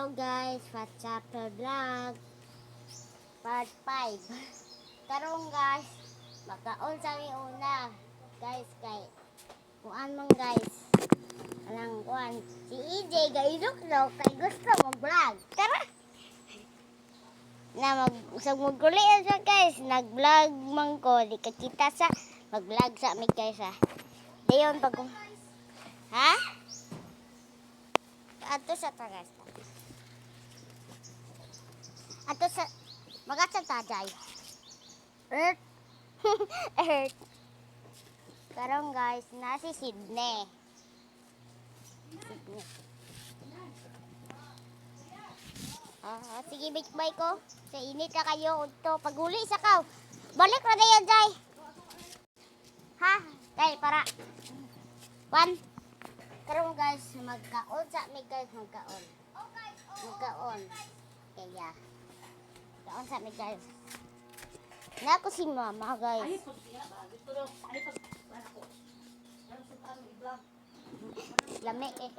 Hello guys, what's up vlog? Part 5. Karong guys, makaon sa mi una. Guys, kay kuan man guys. Anang kuan si EJ gailok-lok kay gusto mag-vlog. Tara. Na usag magkulian siya guys, nag-vlog man ko, di ka kita sa mag-vlog sa mi guys ha. Dayon pag ha? Ato sa tagas. Ato sa magasa tajay. Earth. Earth. Karong guys, nasi Sydney. Sydney. Sige bye ko. Sa init na kayo unto paguli sa kaw. Balik ra dayon jay. Ha? Dai para. One. Karong guys, magkaon sa mi guys, magkaon. Magkaon. Kaya. Kaon sa mi guys. Na ko si mama guys. Lami eh.